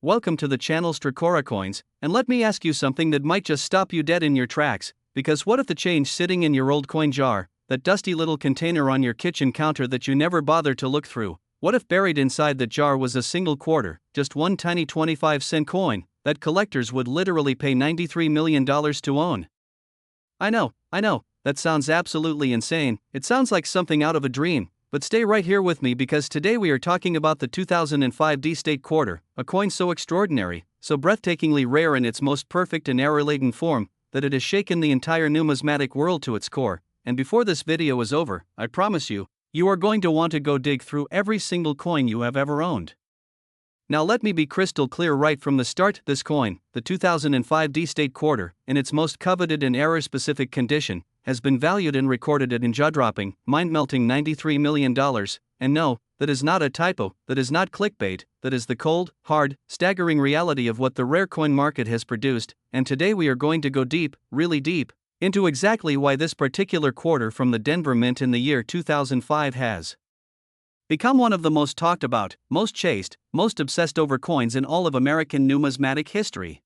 welcome to the channel Strikora Coins, and let me ask you something that might just stop you dead in your tracks, because what if the change sitting in your old coin jar, that dusty little container on your kitchen counter that you never bother to look through, what if buried inside that jar was a single quarter, just one tiny 25-cent coin, that collectors would literally pay $93 million to own? I know, that sounds absolutely insane, it sounds like something out of a dream. But stay right here with me because today we are talking about the 2005 D-State Quarter, a coin so extraordinary, so breathtakingly rare in its most perfect and error-laden form, that it has shaken the entire numismatic world to its core. And before this video is over, I promise you, you are going to want to go dig through every single coin you have ever owned. Now let me be crystal clear right from the start, this coin, the 2005 D-State Quarter, in its most coveted and error-specific condition, has been valued and recorded at jaw-dropping, mind-melting $93 million, and no, that is not a typo, that is not clickbait, that is the cold, hard, staggering reality of what the rare coin market has produced, and today we are going to go deep, really deep, into exactly why this particular quarter from the Denver Mint in the year 2005 has become one of the most talked about, most chased, most obsessed over coins in all of American numismatic history.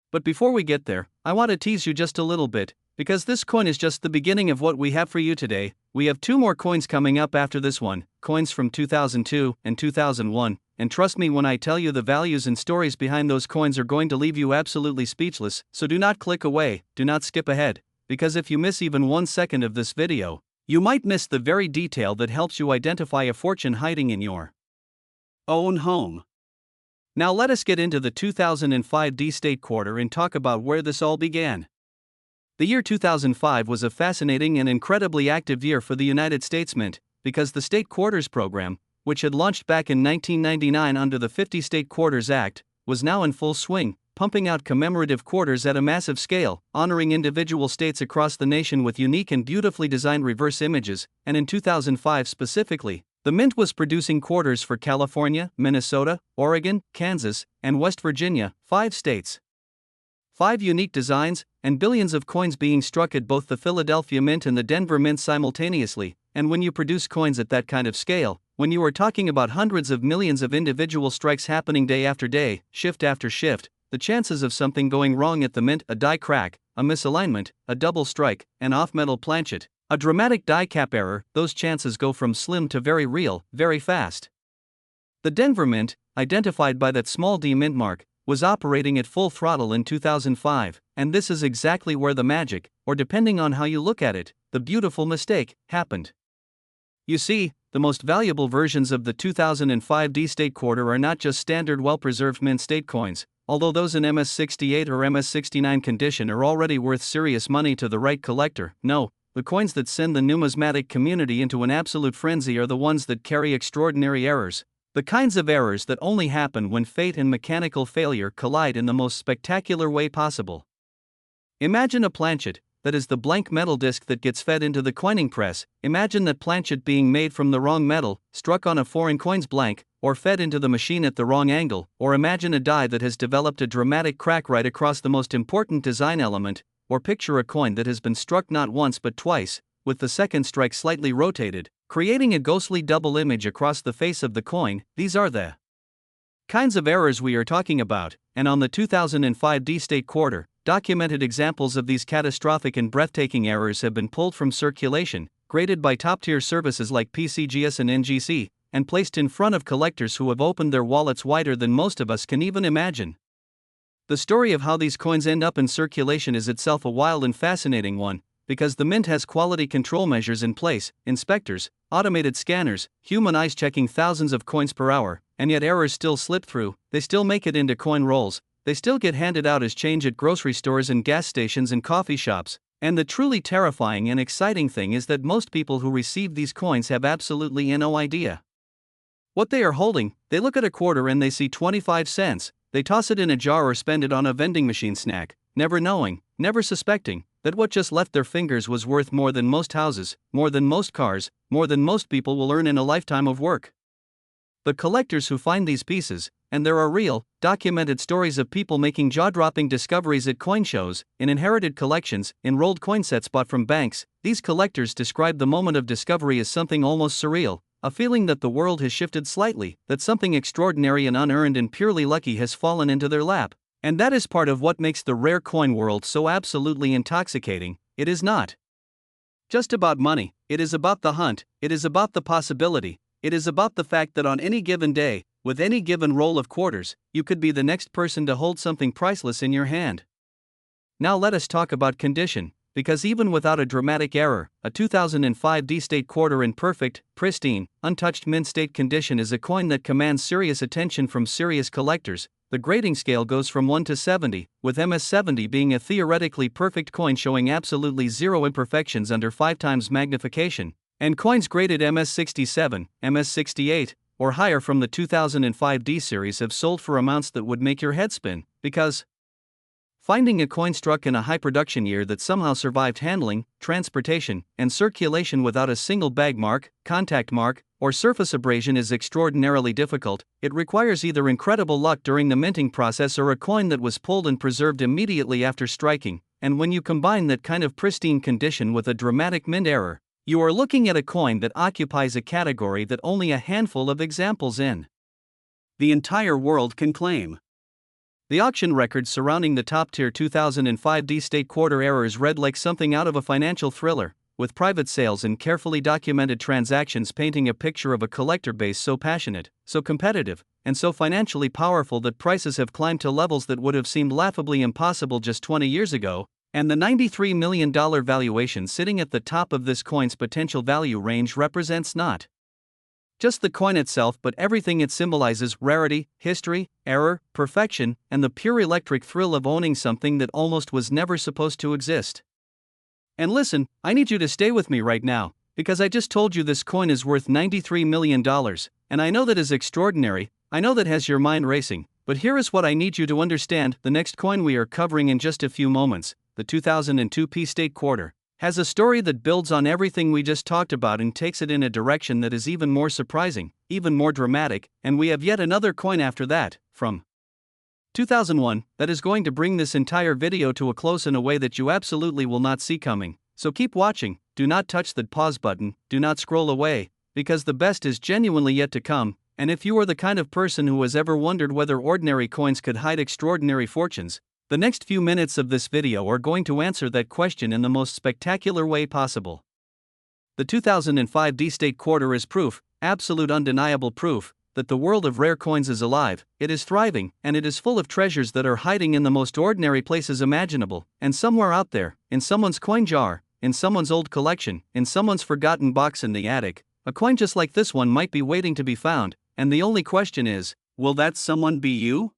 But before we get there, I want to tease you just a little bit, because this coin is just the beginning of what we have for you today. We have two more coins coming up after this one, coins from 2002 and 2001, and trust me when I tell you the values and stories behind those coins are going to leave you absolutely speechless, so do not click away, do not skip ahead, because if you miss even 1 second of this video, you might miss the very detail that helps you identify a fortune hiding in your own home. Now let us get into the 2005 D-State Quarter and talk about where this all began. The year 2005 was a fascinating and incredibly active year for the United States Mint, because the State Quarters program, which had launched back in 1999 under the 50 State Quarters Act, was now in full swing, pumping out commemorative quarters at a massive scale, honoring individual states across the nation with unique and beautifully designed reverse images, and in 2005 specifically, the Mint was producing quarters for California, Minnesota, Oregon, Kansas, and West Virginia, 5 states. 5 unique designs, and billions of coins being struck at both the Philadelphia Mint and the Denver Mint simultaneously, and when you produce coins at that kind of scale, when you are talking about hundreds of millions of individual strikes happening day after day, shift after shift, the chances of something going wrong at the Mint, a die crack, a misalignment, a double strike, an off-metal planchet, a dramatic die cap error, those chances go from slim to very real, very fast. The Denver Mint, identified by that small d mint mark, was operating at full throttle in 2005, and this is exactly where the magic, or depending on how you look at it, the beautiful mistake, happened. You see, the most valuable versions of the 2005 D-State Quarter are not just standard well-preserved mint state coins, although those in MS-68 or MS-69 condition are already worth serious money to the right collector. No, the coins that send the numismatic community into an absolute frenzy are the ones that carry extraordinary errors. The kinds of errors that only happen when fate and mechanical failure collide in the most spectacular way possible. Imagine a planchet, that is the blank metal disc that gets fed into the coining press. Imagine that planchet being made from the wrong metal, struck on a foreign coin's blank, or fed into the machine at the wrong angle, or imagine a die that has developed a dramatic crack right across the most important design element, or picture a coin that has been struck not once but twice, with the second strike slightly rotated, creating a ghostly double image across the face of the coin. These are the kinds of errors we are talking about, and on the 2005 D-State Quarter, documented examples of these catastrophic and breathtaking errors have been pulled from circulation, graded by top-tier services like PCGS and NGC, and placed in front of collectors who have opened their wallets wider than most of us can even imagine. The story of how these coins end up in circulation is itself a wild and fascinating one, because the Mint has quality control measures in place, inspectors, automated scanners, human eyes checking thousands of coins per hour, and yet errors still slip through, they still make it into coin rolls, they still get handed out as change at grocery stores and gas stations and coffee shops, and the truly terrifying and exciting thing is that most people who receive these coins have absolutely no idea what they are holding. They look at a quarter and they see 25 cents, they toss it in a jar or spend it on a vending machine snack, never knowing, never suspecting, that what just left their fingers was worth more than most houses, more than most cars, more than most people will earn in a lifetime of work. The collectors who find these pieces, and there are real, documented stories of people making jaw-dropping discoveries at coin shows, in inherited collections, in rolled coin sets bought from banks, these collectors describe the moment of discovery as something almost surreal, a feeling that the world has shifted slightly, that something extraordinary and unearned and purely lucky has fallen into their lap. And that is part of what makes the rare coin world so absolutely intoxicating. It is not just about money, it is about the hunt, it is about the possibility, it is about the fact that on any given day, with any given roll of quarters, you could be the next person to hold something priceless in your hand. Now let us talk about condition, because even without a dramatic error, a 2005 D-State quarter in perfect, pristine, untouched mint state condition is a coin that commands serious attention from serious collectors. The grading scale goes from 1 to 70, with MS70 being a theoretically perfect coin showing absolutely zero imperfections under 5 times magnification, and coins graded MS67, MS68, or higher from the 2005 D series have sold for amounts that would make your head spin, because finding a coin struck in a high production year that somehow survived handling, transportation, and circulation without a single bag mark, contact mark, or surface abrasion is extraordinarily difficult. It requires either incredible luck during the minting process or a coin that was pulled and preserved immediately after striking, and when you combine that kind of pristine condition with a dramatic mint error, you are looking at a coin that occupies a category that only a handful of examples in the entire world can claim. The auction records surrounding the top-tier 2005 D-State quarter errors read like something out of a financial thriller, with private sales and carefully documented transactions painting a picture of a collector base so passionate, so competitive, and so financially powerful that prices have climbed to levels that would have seemed laughably impossible just 20 years ago, and the $93 million valuation sitting at the top of this coin's potential value range represents not just the coin itself but everything it symbolizes: rarity, history, error, perfection, and the pure electric thrill of owning something that almost was never supposed to exist. And listen, I need you to stay with me right now, because I just told you this coin is worth $93 million, and I know that is extraordinary, I know that has your mind racing, but here is what I need you to understand. The next coin we are covering in just a few moments, the 2002 P-State quarter, has a story that builds on everything we just talked about and takes it in a direction that is even more surprising, even more dramatic, and we have yet another coin after that, from 2001, that is going to bring this entire video to a close in a way that you absolutely will not see coming. So keep watching, do not touch that pause button, do not scroll away, because the best is genuinely yet to come, and if you are the kind of person who has ever wondered whether ordinary coins could hide extraordinary fortunes, the next few minutes of this video are going to answer that question in the most spectacular way possible. The 2005 D-State quarter is proof, absolute undeniable proof, that the world of rare coins is alive, it is thriving, and it is full of treasures that are hiding in the most ordinary places imaginable, and somewhere out there, in someone's coin jar, in someone's old collection, in someone's forgotten box in the attic, a coin just like this one might be waiting to be found, and the only question is, will that someone be you?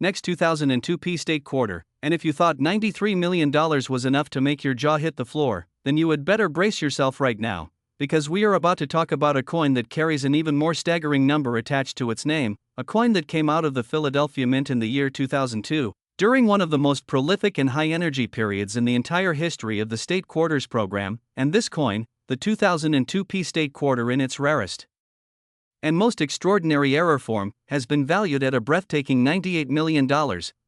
Next 2002 P-State quarter, and if you thought $93 million was enough to make your jaw hit the floor, then you had better brace yourself right now, because we are about to talk about a coin that carries an even more staggering number attached to its name, a coin that came out of the Philadelphia Mint in the year 2002, during one of the most prolific and high-energy periods in the entire history of the state quarters program, and this coin, the 2002 P-State quarter in its rarest and most extraordinary error form, has been valued at a breathtaking $98 million,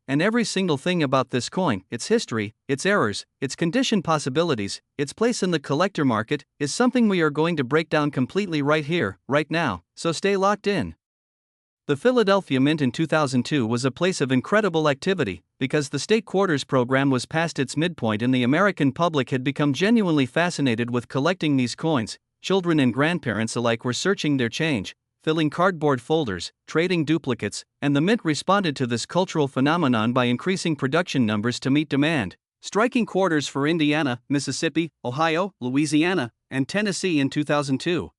and every single thing about this coin, its history, its errors, its condition possibilities, its place in the collector market, is something we are going to break down completely right here, right now, so stay locked in. The Philadelphia Mint in 2002 was a place of incredible activity, because the state quarters program was past its midpoint and the American public had become genuinely fascinated with collecting these coins. Children and grandparents alike were searching their change, filling cardboard folders, trading duplicates, and the Mint responded to this cultural phenomenon by increasing production numbers to meet demand, striking quarters for Indiana, Mississippi, Ohio, Louisiana, and Tennessee in 2002.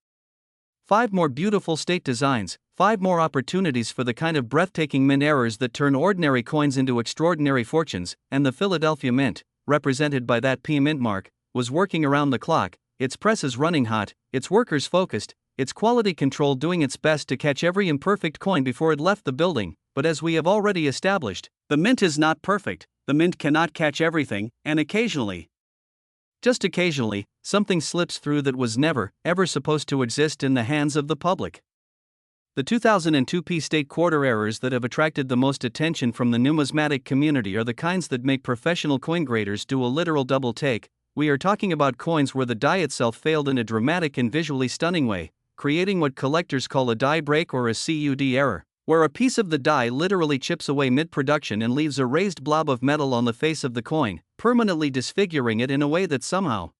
5 more beautiful state designs, 5 more opportunities for the kind of breathtaking mint errors that turn ordinary coins into extraordinary fortunes, and the Philadelphia Mint, represented by that P Mint mark, was working around the clock, its presses running hot, its workers focused, its quality control doing its best to catch every imperfect coin before it left the building. But as we have already established, the Mint is not perfect, the Mint cannot catch everything, and occasionally, just occasionally, something slips through that was never, ever supposed to exist in the hands of the public. The 2002 P-State quarter errors that have attracted the most attention from the numismatic community are the kinds that make professional coin graders do a literal double take. We are talking about coins where the die itself failed in a dramatic and visually stunning way, creating what collectors call a die break or a CUD error, where a piece of the die literally chips away mid-production and leaves a raised blob of metal on the face of the coin, permanently disfiguring it in a way that somehow,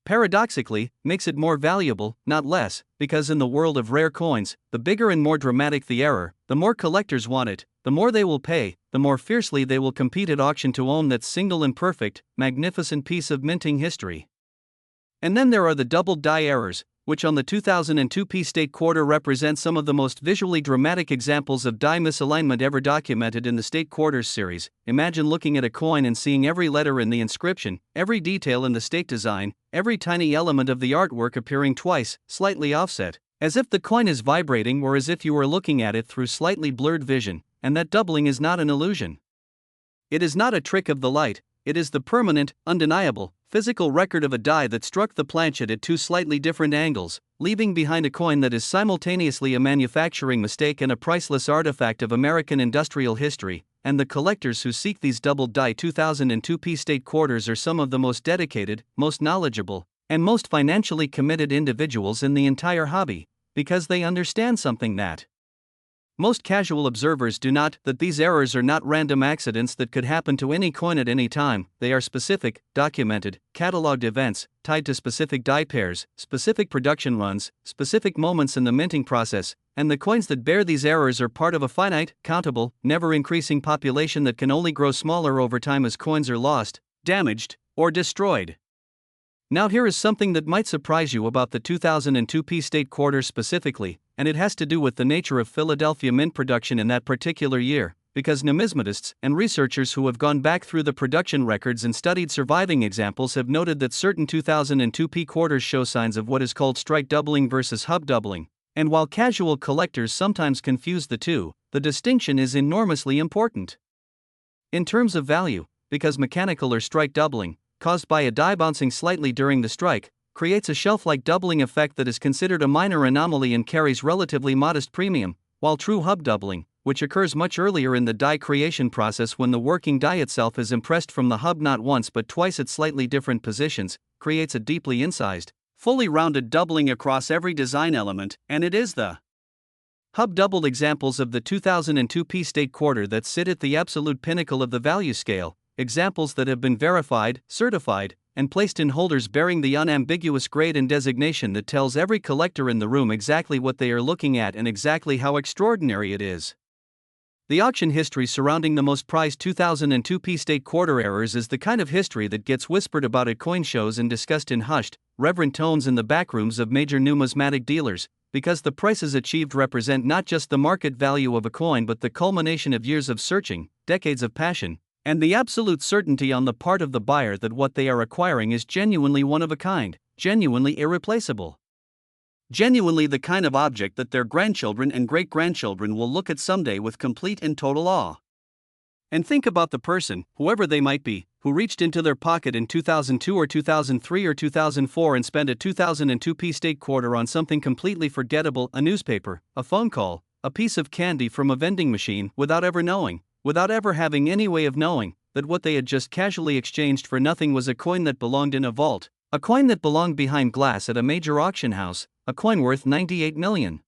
paradoxically, makes it more valuable, not less, because in the world of rare coins, the bigger and more dramatic the error, the more collectors want it, the more they will pay, the more fiercely they will compete at auction to own that single and perfect, magnificent piece of minting history. And then there are the doubled die errors, which on the 2002 P-State Quarter represent some of the most visually dramatic examples of die misalignment ever documented in the State Quarters series. Imagine looking at a coin and seeing every letter in the inscription, every detail in the state design, every tiny element of the artwork appearing twice, slightly offset, as if the coin is vibrating or as if you were looking at it through slightly blurred vision, and that doubling is not an illusion. It is not a trick of the light, it is the permanent, undeniable, physical record of a die that struck the planchet at two slightly different angles, leaving behind a coin that is simultaneously a manufacturing mistake and a priceless artifact of American industrial history, and the collectors who seek these doubled die 2002 P-State Quarters are some of the most dedicated, most knowledgeable, and most financially committed individuals in the entire hobby, because they understand something that most casual observers do not, that these errors are not random accidents that could happen to any coin at any time. They are specific, documented, cataloged events, tied to specific die pairs, specific production runs, specific moments in the minting process, and the coins that bear these errors are part of a finite, countable, never-increasing population that can only grow smaller over time as coins are lost, damaged, or destroyed. Now here is something that might surprise you about the 2002 P-State Quarter specifically, and it has to do with the nature of Philadelphia mint production in that particular year, because numismatists and researchers who have gone back through the production records and studied surviving examples have noted that certain 2002 P quarters show signs of what is called strike doubling versus hub doubling, and while casual collectors sometimes confuse the two, the distinction is enormously important. In terms of value, because mechanical or strike doubling, caused by a die bouncing slightly during the strike, creates a shelf-like doubling effect that is considered a minor anomaly and carries relatively modest premium, while true hub doubling, which occurs much earlier in the die creation process when the working die itself is impressed from the hub not once but twice at slightly different positions, creates a deeply incised, fully rounded doubling across every design element, and it is the hub doubled examples of the 2002 P-State Quarter that sit at the absolute pinnacle of the value scale, examples that have been verified, certified, and placed in holders bearing the unambiguous grade and designation that tells every collector in the room exactly what they are looking at and exactly how extraordinary it is. The auction history surrounding the most prized 2002 P-State Quarter errors is the kind of history that gets whispered about at coin shows and discussed in hushed, reverent tones in the backrooms of major numismatic dealers, because the prices achieved represent not just the market value of a coin but the culmination of years of searching, decades of passion, and the absolute certainty on the part of the buyer that what they are acquiring is genuinely one of a kind, genuinely irreplaceable. Genuinely the kind of object that their grandchildren and great-grandchildren will look at someday with complete and total awe. And think about the person, whoever they might be, who reached into their pocket in 2002 or 2003 or 2004 and spent a 2002 P-State Quarter on something completely forgettable, a newspaper, a phone call, a piece of candy from a vending machine, without ever knowing, without ever having any way of knowing, that what they had just casually exchanged for nothing was a coin that belonged in a vault, a coin that belonged behind glass at a major auction house, a coin worth $98 million.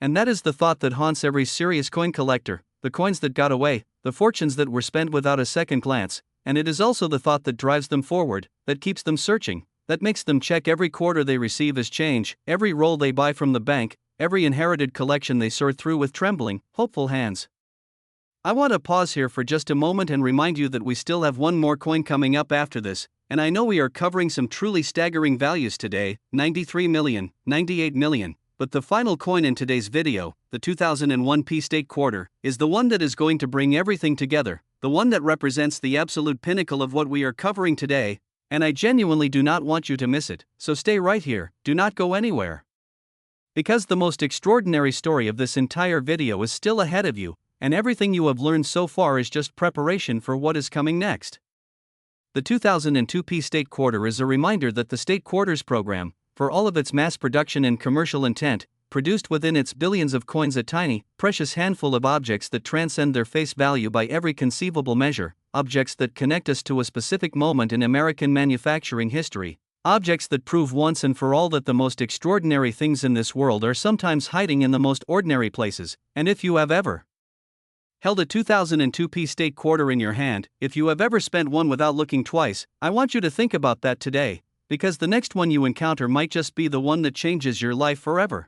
And that is the thought that haunts every serious coin collector, the coins that got away, the fortunes that were spent without a second glance, and it is also the thought that drives them forward, that keeps them searching, that makes them check every quarter they receive as change, every roll they buy from the bank, every inherited collection they sort through with trembling, hopeful hands. I want to pause here for just a moment and remind you that we still have one more coin coming up after this, and I know we are covering some truly staggering values today, 93 million, 98 million, but the final coin in today's video, the 2001 P-State Quarter, is the one that is going to bring everything together, the one that represents the absolute pinnacle of what we are covering today, and I genuinely do not want you to miss it, so stay right here, do not go anywhere. Because the most extraordinary story of this entire video is still ahead of you, and everything you have learned so far is just preparation for what is coming next. The 2002 P-State Quarter is a reminder that the State Quarters program, for all of its mass production and commercial intent, produced within its billions of coins a tiny, precious handful of objects that transcend their face value by every conceivable measure, objects that connect us to a specific moment in American manufacturing history, Objects that prove once and for all that the most extraordinary things in this world are sometimes hiding in the most ordinary places. And if you have ever held a 2002 p state quarter in your hand, if you have ever spent one without looking twice, I want you to think about that today, because the next one you encounter might just be the one that changes your life forever.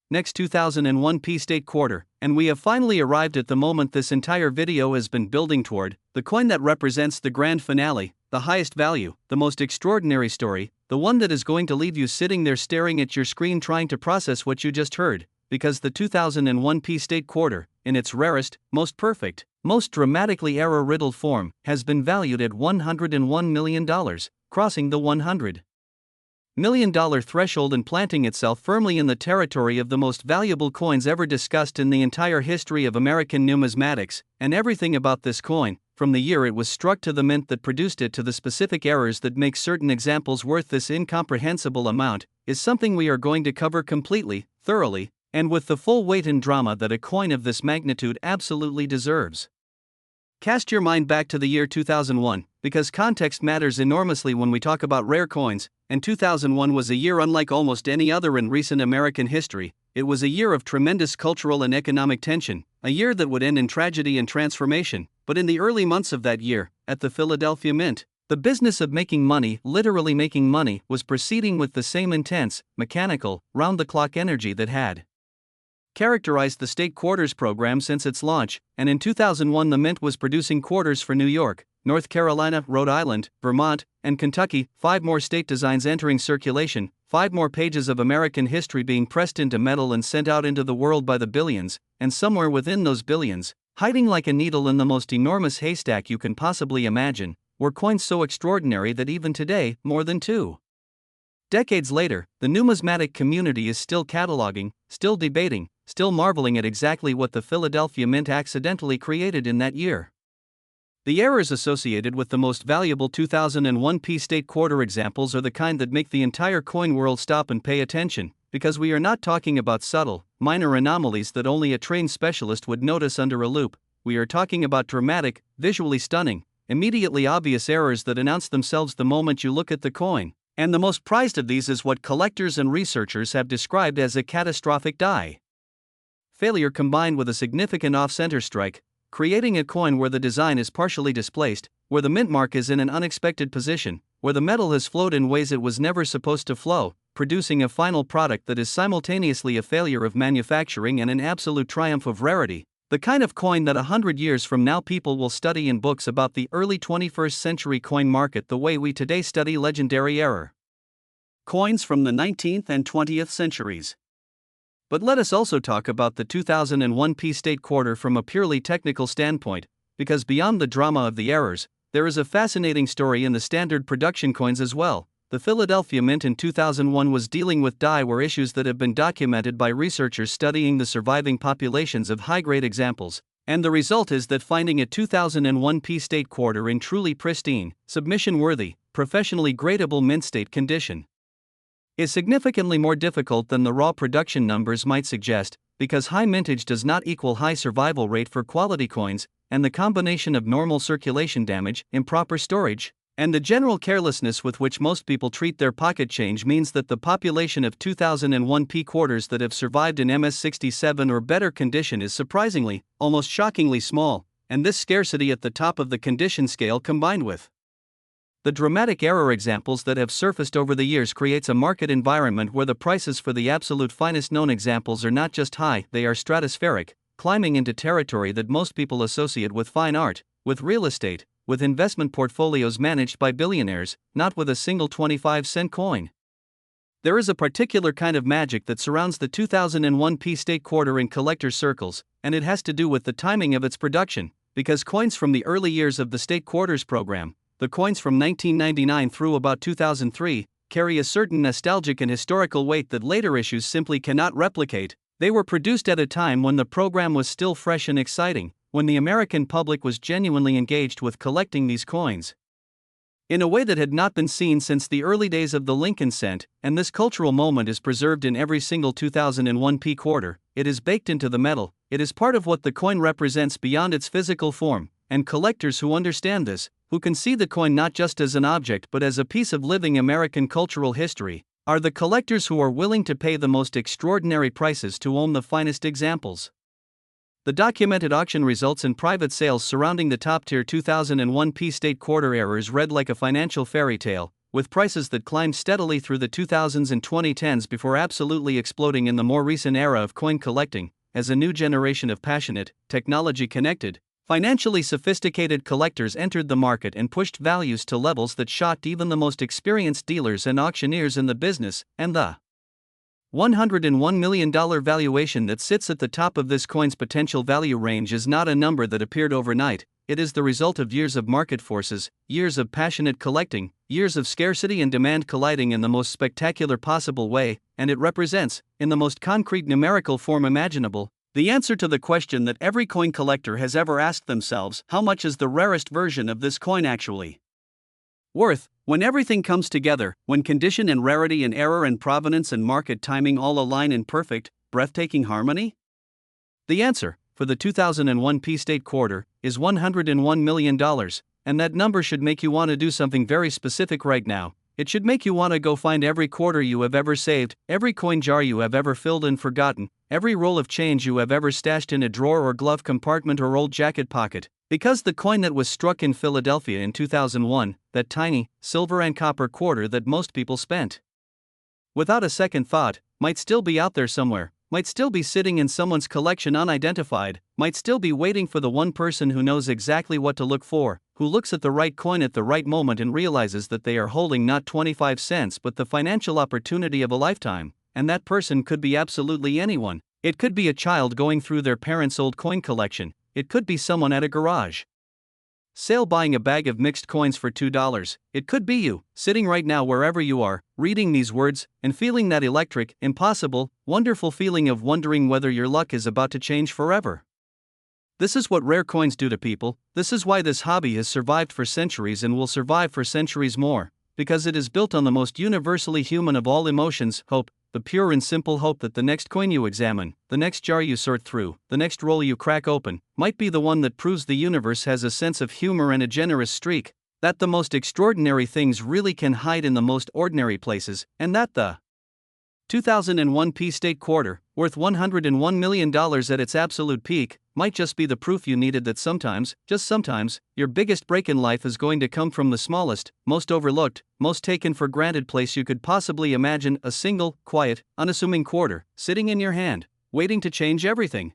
Next 2001 p state quarter, and we have finally arrived at the moment this entire video has been building toward, the coin that represents the grand finale, the highest value, the most extraordinary story, the one that is going to leave you sitting there staring at your screen trying to process what you just heard, because the 2001 p state quarter, in its rarest, most perfect, most dramatically error-riddled form, has been valued at $101 million, crossing the $100 million threshold and planting itself firmly in the territory of the most valuable coins ever discussed in the entire history of American numismatics. And everything about this coin, from the year it was struck to the mint that produced it to the specific errors that make certain examples worth this incomprehensible amount, is something we are going to cover completely, thoroughly, and with the full weight and drama that a coin of this magnitude absolutely deserves. Cast your mind back to the year 2001, because context matters enormously when we talk about rare coins, and 2001 was a year unlike almost any other in recent American history. It was a year of tremendous cultural and economic tension, a year that would end in tragedy and transformation. But in the early months of that year, at the Philadelphia Mint, the business of making money, literally making money, was proceeding with the same intense, mechanical, round-the-clock energy that had characterized the state quarters program since its launch, and in 2001 the Mint was producing quarters for New York, North Carolina, Rhode Island, Vermont, and Kentucky, 5 more state designs entering circulation, 5 more pages of American history being pressed into metal and sent out into the world by the billions, and somewhere within those billions, hiding like a needle in the most enormous haystack you can possibly imagine, were coins so extraordinary that even today, more than 2 decades later, the numismatic community is still cataloging, still debating, still marveling at exactly what the Philadelphia Mint accidentally created in that year. The errors associated with the most valuable 2001 p state quarter examples are the kind that make the entire coin world stop and pay attention, because we are not talking about subtle, minor anomalies that only a trained specialist would notice under a loupe. We are talking about dramatic, visually stunning, immediately obvious errors that announce themselves the moment you look at the coin. And the most prized of these is what collectors and researchers have described as a catastrophic die failure combined with a significant off-center strike, creating a coin where the design is partially displaced, where the mint mark is in an unexpected position, where the metal has flowed in ways it was never supposed to flow, producing a final product that is simultaneously a failure of manufacturing and an absolute triumph of rarity. The kind of coin that 100 years from now people will study in books about the early 21st century coin market the way we today study legendary error coins from the 19th and 20th centuries. But let us also talk about the 2001 p state quarter from a purely technical standpoint, because beyond the drama of the errors, there is a fascinating story in the standard production coins as well. The Philadelphia Mint in 2001 was dealing with die were issues that have been documented by researchers studying the surviving populations of high-grade examples, and the result is that finding a 2001 p state quarter in truly pristine, submission-worthy, professionally gradable mint state condition is significantly more difficult than the raw production numbers might suggest, because high mintage does not equal high survival rate for quality coins, and the combination of normal circulation damage, improper storage, and the general carelessness with which most people treat their pocket change means that the population of 2001 p quarters that have survived in MS67 or better condition is surprisingly, almost shockingly small, and this scarcity at the top of the condition scale combined with the dramatic error examples that have surfaced over the years creates a market environment where the prices for the absolute finest known examples are not just high, they are stratospheric, climbing into territory that most people associate with fine art, with real estate, with investment portfolios managed by billionaires, not with a single 25-cent coin. There is a particular kind of magic that surrounds the 2001 p state quarter in collector circles, and it has to do with the timing of its production, because coins from the early years of the state quarters program, the coins from 1999 through about 2003, carry a certain nostalgic and historical weight that later issues simply cannot replicate. They were produced at a time when the program was still fresh and exciting, when the American public was genuinely engaged with collecting these coins in a way that had not been seen since the early days of the Lincoln cent, and this cultural moment is preserved in every single 2001 p quarter. It is baked into the metal, it is part of what the coin represents beyond its physical form, and collectors who understand this, who can see the coin not just as an object but as a piece of living American cultural history, are the collectors who are willing to pay the most extraordinary prices to own the finest examples. The documented auction results in private sales surrounding the top-tier 2001 P-State quarter errors read like a financial fairy tale, with prices that climbed steadily through the 2000s and 2010s before absolutely exploding in the more recent era of coin collecting, as a new generation of passionate, technology-connected, financially sophisticated collectors entered the market and pushed values to levels that shocked even the most experienced dealers and auctioneers in the business, and the $101 million valuation that sits at the top of this coin's potential value range is not a number that appeared overnight. It is the result of years of market forces, years of passionate collecting, years of scarcity and demand colliding in the most spectacular possible way, and it represents, in the most concrete numerical form imaginable, the answer to the question that every coin collector has ever asked themselves: how much is the rarest version of this coin actually worth? When everything comes together, when condition and rarity and error and provenance and market timing all align in perfect, breathtaking harmony? The answer, for the 2001 P-State quarter, is $101 million, and that number should make you want to do something very specific right now. It should make you want to go find every quarter you have ever saved, every coin jar you have ever filled and forgotten, every roll of change you have ever stashed in a drawer or glove compartment or old jacket pocket, because the coin that was struck in Philadelphia in 2001, that tiny, silver and copper quarter that most people spent without a second thought, might still be out there somewhere, might still be sitting in someone's collection unidentified, might still be waiting for the one person who knows exactly what to look for, who looks at the right coin at the right moment and realizes that they are holding not 25 cents but the financial opportunity of a lifetime, and that person could be absolutely anyone. It could be a child going through their parents' old coin collection, it could be someone at a garage sale buying a bag of mixed coins for $2, it could be you, sitting right now wherever you are, reading these words, and feeling that electric, impossible, wonderful feeling of wondering whether your luck is about to change forever. This is what rare coins do to people. This is why this hobby has survived for centuries and will survive for centuries more, because it is built on the most universally human of all emotions, hope, the pure and simple hope that the next coin you examine, the next jar you sort through, the next roll you crack open, might be the one that proves the universe has a sense of humor and a generous streak, that the most extraordinary things really can hide in the most ordinary places, and that the 2001 P-State quarter, worth $101 million at its absolute peak, might just be the proof you needed that sometimes, just sometimes, your biggest break in life is going to come from the smallest, most overlooked, most taken for granted place you could possibly imagine: a single, quiet, unassuming quarter, sitting in your hand, waiting to change everything.